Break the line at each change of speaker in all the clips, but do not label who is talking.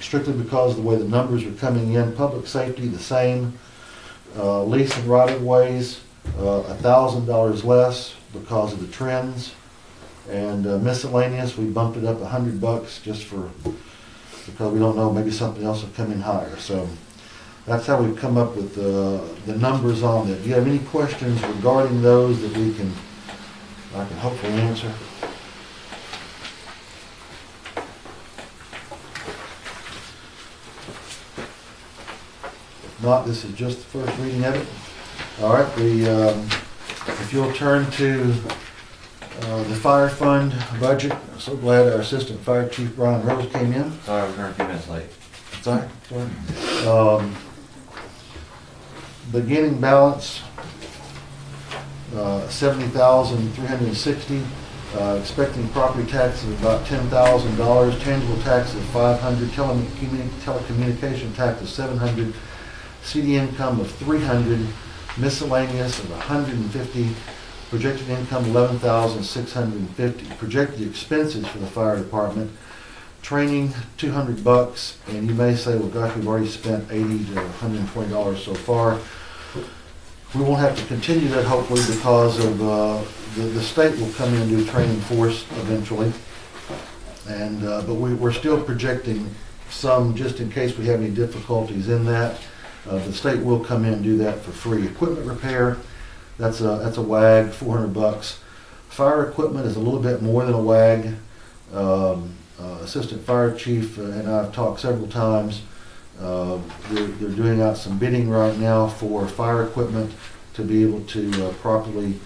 strictly because of the way the numbers are coming in. Public safety, the same. Lease and right-of-ways, $1,000 less because of the trends. And miscellaneous, we bumped it up $100 just because we don't know, maybe something else will come in higher. So that's how we've come up with the numbers on that. Do you have any questions regarding those that I can hopefully answer? If not, this is just the first reading of it. All right, if you'll turn to the fire fund budget. I'm so glad our Assistant Fire Chief Brian Rose came in.
Sorry, I was running a few minutes late.
Sorry. Beginning balance, $70,360. Expecting property taxes of about $10,000. Tangible taxes of $500. Telecommunication tax of $700. CD income of $300. Miscellaneous of $150. Projected income $11,650. Projected expenses for the fire department: training $200, and you may say, well, gosh, we've already spent $80 to $120 so far. We won't have to continue that, hopefully, because of the state will come in and do training for us eventually. And but we're still projecting some, just in case we have any difficulties in that. The state will come in and do that for free. Equipment repair, that's a WAG, $400. Fire equipment is a little bit more than a WAG. Assistant Fire Chief and I have talked several times. They're doing out some bidding right now for fire equipment to be able to properly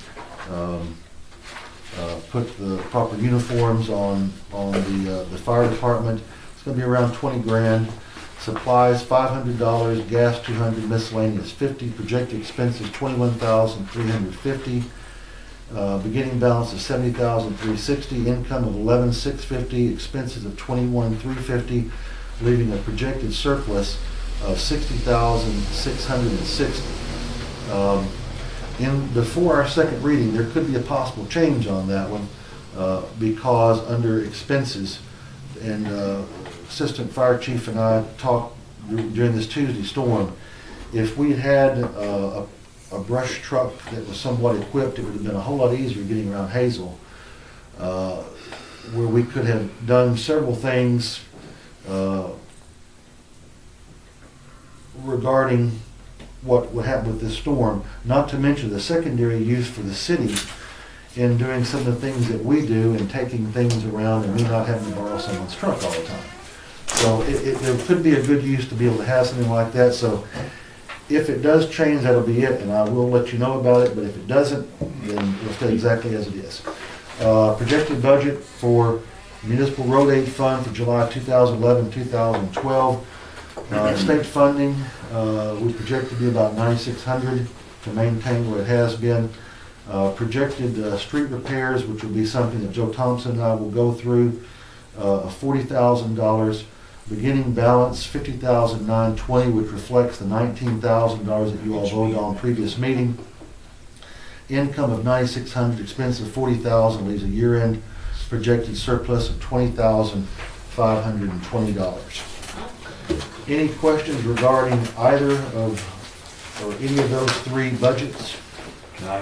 put the proper uniforms on the fire department. It's going to be around 20 grand. Supplies $500, gas $200, miscellaneous $50. Projected expenses $21,350. Beginning balance of $70,360. Income of $11,650. Expenses of $21,350, leaving a projected surplus of $60,660. Before our second reading, there could be a possible change on that one because under expenses, and Assistant Fire Chief and I talked during this Tuesday storm, if we had a brush truck that was somewhat equipped, it would have been a whole lot easier getting around Hazel, where we could have done several things regarding what would happen with this storm, not to mention the secondary use for the city in doing some of the things that we do and taking things around and me not having to borrow someone's truck all the time. So there could be a good use to be able to have something like that. So if it does change, that'll be it, and I will let you know about it, but if it doesn't, then we'll stay exactly as it is. Projected budget for Municipal Road Aid Fund for July 2011-2012. State funding, we project to be about $9,600 to maintain what it has been. Projected street repairs, which will be something that Joe Thompson and I will go through, $40,000. Beginning balance $50,920, which reflects the $19,000 that you all voted on previous meeting. Income of $9,600, expense of $40,000, leaves a year-end projected surplus of $20,520. Any questions regarding either of or any of those three budgets?
Can I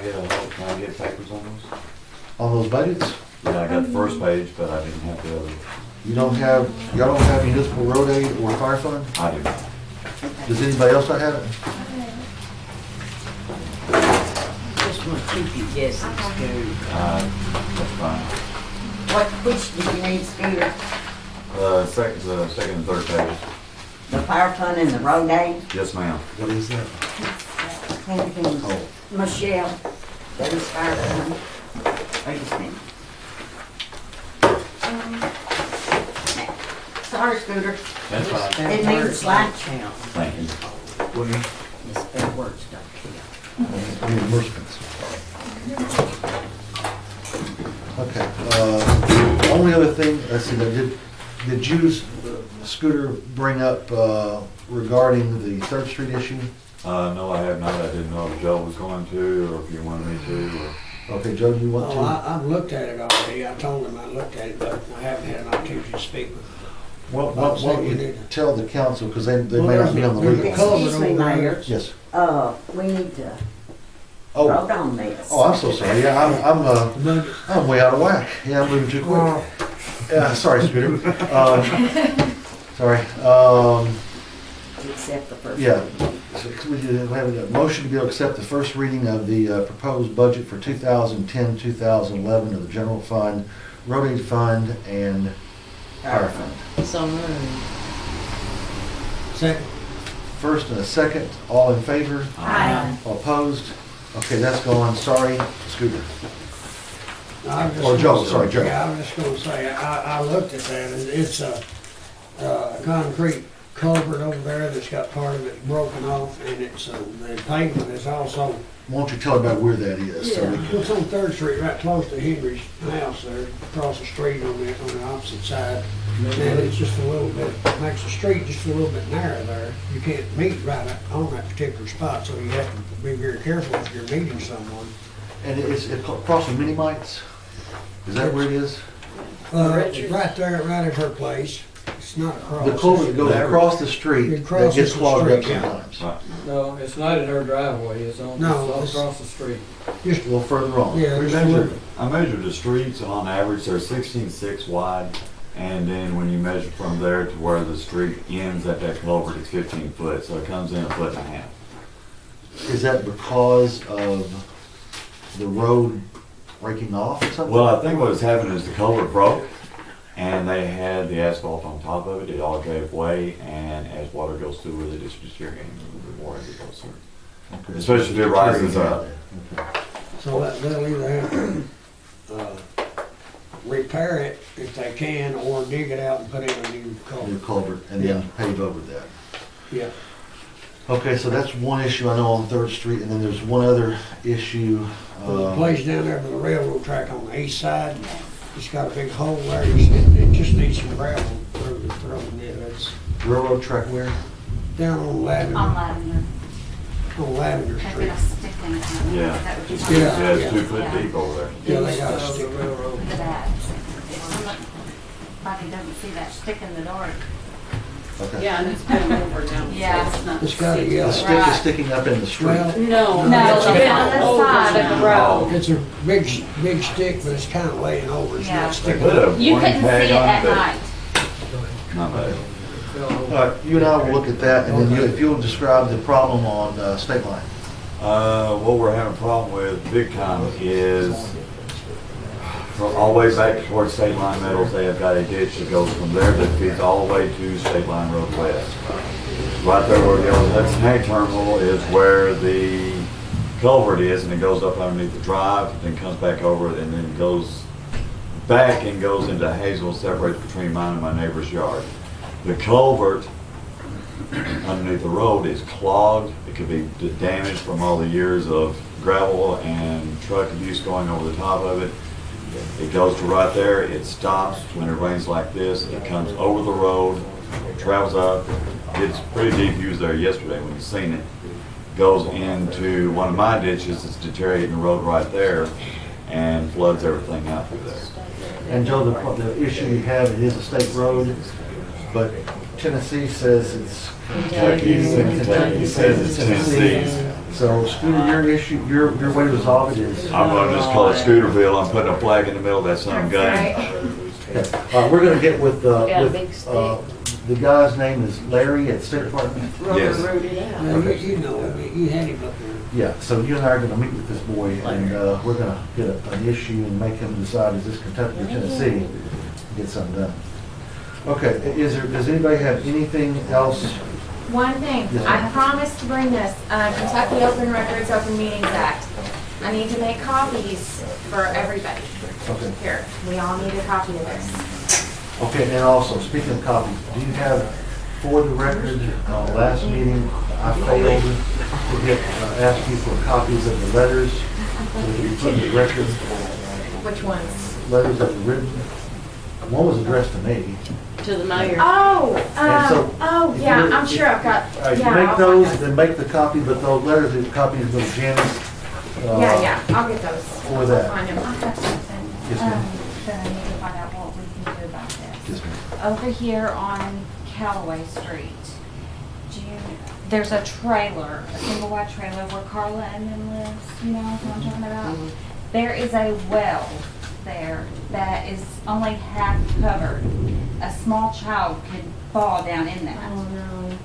get papers on those?
On those budgets?
Yeah, I got the first page, but I didn't have the other.
Y'all don't have municipal road aid or fire fund?
I do not.
Does anybody else not have it?
Just want to keep you guessing, Scooter.
That's fine.
Which do you need, Scooter?
The second and third pages.
The fire fund and the road aid?
Yes, ma'am.
What is that?
Oh. Michelle, that is fire fund. Wait just a minute. Sorry, Scooter.
That's fine.
It means slide count.
Thank you.
What is it?
Misspelled words don't count.
I mean, reimbursements. Okay. Only other thing, let's see, did you, Scooter, bring up regarding the 3rd Street issue?
No, I have not. I didn't know if Joe was going to, or if you wanted me to. Or...
Okay, Joe, do you want to?
I've looked at it already. I told him I looked at it, but I haven't had an opportunity to speak with him.
What
I'd say we
you
need to-
tell the council, because they
Well,
may not be on the
there's a
legal.
culvert
Excuse me,
over there.
Mayor.
Yes.
We need to
Oh,
vote on this.
oh, I'm so sorry. Yeah,
Budget.
I'm way out of whack. Yeah, I'm moving too quick. Yeah, sorry, Scooter. Sorry.
To accept the first.
Yeah. So we have a motion to be able to accept the first reading of the proposed budget for 2010, 2011 of the general fund, road aid fund, and fire fund.
So moved.
Second.
First and a second, all in favor?
Aye.
All opposed? Okay, that's gone. Sorry, Scooter.
I was just
Or Joe,
gonna say-
sorry, Joe.
Yeah, I was just gonna say, I looked at that, and it's a concrete culvert over there that's got part of it broken off, and it's, the pavement is also,
Why don't you tell about where that is? So we can-
it's on Third Street, right close to Henry's house there, across the street on the opposite side. And it's just a little bit, makes the street just a little bit narrow there. You can't meet right on that particular spot, so you have to be very careful if you're meeting someone.
And it's across from Mini Mites? Is that where it is?
It's right there, right at her place. It's not across.
The culvert that goes across the street
It
that
crosses
gets
the
clogged up
street, yeah.
sometimes.
Right.
No, it's not in her driveway, it's on,
No,
it's
it's-
across the street.
Just,
A little further on.
yeah,
We
just a little
measured,
bit.
I measured the streets, on average, they're 16.6 wide, and then when you measure from there to where the street ends at that culvert, it's 15 foot, so it comes in a foot and a half.
Is that because of the road breaking off or something?
Well, I think what was happening is the culvert broke, and they had the asphalt on top of it, it all gave way, and as water goes through with it, it's deteriorating a little bit more as it goes through.
Okay.
Especially if it rises up.
Okay.
So they'll either have to, repair it if they can, or dig it out and put in a new
New
culvert.
culvert and then pave over that.
Yeah.
Okay, so that's one issue I know on Third Street, and then there's one other issue.
The place down there by the railroad track on the east side, it's got a big hole there, it just needs some gravel thrown in it. It's
Railroad track where?
down on
On
Lavender,
Lavender.
on Lavender
They've
Street.
got a stick in it.
Yeah.
Is that what you're
It's,
talking
Yeah.
about?
yeah, it's 2 foot deep over there.
Yeah, they got a
East of
stick.
the railroad.
The back. Somebody doesn't see that stick in the dark.
Okay.
Yeah, and it's been over now.
Yeah.
So it's not.
It's got a
The
yellow.
stick is
Right.
sticking up in the street.
Well,
No,
No,
it's
it's
been
on the
over
side of the
now.
road.
it's a big stick, but it's kind of laying over, it's
Yeah.
not
They
sticking
put
up.
a
You
warning
couldn't see
tag
it
on
at
but
night.
Not bad.
Fell
All
over.
right, you and I will look at that, and then if you'll describe the problem on State Line.
What we're having a problem with big time is from all the way back towards State Line Metals, they have got a ditch that goes from there that feeds all the way to State Line Road West. Right there where the old Hudson Hay terminal is where the culvert is, and it goes up underneath the drive, then comes back over, and then goes back and goes into Hazel, separates between mine and my neighbor's yard. The culvert underneath the road is clogged. It could be damaged from all the years of gravel and truck abuse going over the top of it. It goes to right there, it stops when it rains like this, it comes over the road, travels up, gets pretty deep. He was there yesterday when he seen it. Goes into one of my ditches that's deteriorating the road right there and floods everything out through there.
And Joe, the issue you have, it is a state road, but Tennessee says it's Kentucky's, and Kentucky says it's Tennessee's. So Scooter, your issue, your way to resolve it is?
I'm gonna just call it Scooterville. I'm putting a flag in the middle of that son of a gun.
Okay. All right, we're gonna get with, the guy's name is Larry at State Department.
Yes.
Wrote it out.
Yeah, you know, I mean, you had him up there.
Yeah, so you and I are gonna meet with this boy, and we're gonna get an issue and make him decide, is this Kentucky or Tennessee, and get something done. Okay, does anybody have anything else?
One thing,
Yes,
I
ma'am.
promised to bring this, Kentucky Open Records Open Meetings Act. I need to make copies for everybody.
Okay.
Here, we all need a copy of this.
Okay, and also, speaking of copies, do you have, for the record, last meeting, I failed to get, ask you for copies of the letters, so that you put in the record,
Which ones?
letters that were written. One was addressed to me.
To the mayor.
Oh,
And so, if
yeah,
you-
I'm sure I've got,
All right, you
yeah.
make
I'll
those,
find
then make the copy, but those letters, the copies go to Janice.
Yeah, I'll get those.
For that.
I'll find them.
I have something,
Yes, ma'am.
that I need to find out what we can do about this.
Yes, ma'am.
over here on Callaway Street, there's a trailer, a single wide trailer where Carla and them lives, you know what I'm talking about? There is a well there that is only half covered. A small child could fall down in that.
Oh, no.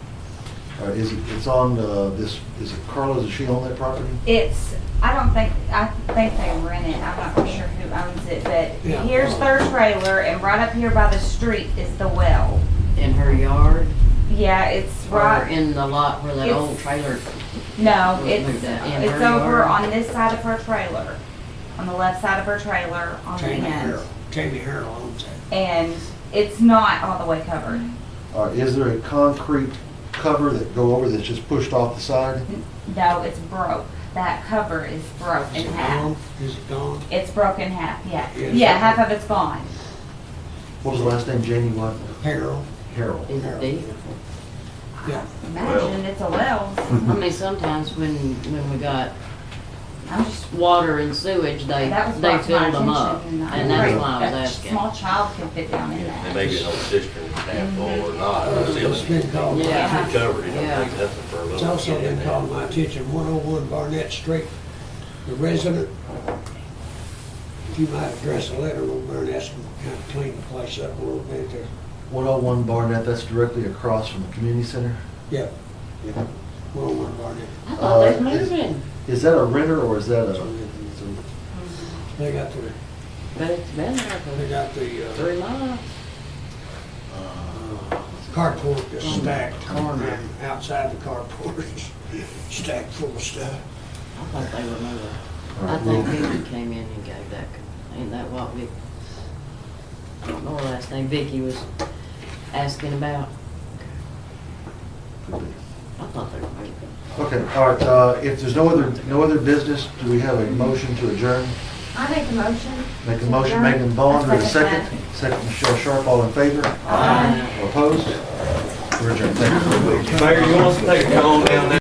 All right, it's on, is it Carla's, is she on that property?
I think they rent it, I'm not sure who owns it, but
Yeah.
here's their trailer, and right up here by the street is the well.
In her yard
Yeah, it's
or
right,
in the lot where that
It's-
old trailer?
no,
Where's
it's,
that? In
it's
her
over
yard?
on this side of her trailer, on the left side of her trailer, on the
Jamie
end.
Harrell, Jamie Harrell owns that.
And it's not all the way covered.
Is there a concrete cover that go over that's just pushed off the side?
No, it's broke. That cover is broke
Is
in
it
half.
gone? Is it gone?
It's broken in half, yeah.
Yes.
Yeah, half of it's gone.
What was the last name, Jamie what?
Harrell.
Harold.
Is it deep?
Yeah.
Imagine it's a well.
I mean, sometimes when we got
I'm just,
water and sewage, they
that was
filled
brought to my
them up.
attention.
And that's why I was
A
asking.
small child could fit down in
They
that.
may get no cistern half full or not,
It's
ceiling
been called,
Yeah.
too covered, you
Yeah.
don't think nothing for a little.
it's also
kid in
been
there.
called to my attention, 101 Barnett Street, the resident, if you might address a letter over there and ask them to kind of clean the place up a little bit there.
101 Barnett, that's directly across from the community center.
Yeah. 101 Barnett.
I thought they was
is-
moving,
Is that a renter or is that a?
They got the,
but it's been there
they
for
got the
3 months.
carport that's stacked.
Corner.
Outside the carport is stacked full of stuff.
I thought they were moving.
All
I
right,
think
well,
Vicky came in and gave that, ain't that what Vicky? I don't know her last name, Vicky was asking about. I thought they were moving.
Okay, all right, if there's no other business, do we have a motion to adjourn?
I make a motion.
Make a motion, Megan Bond, or a second? Second, Michelle Sharp, all in favor?
Aye.
Or opposed? We're adjourned, thank you.
Mayor, you want us to take a call down there?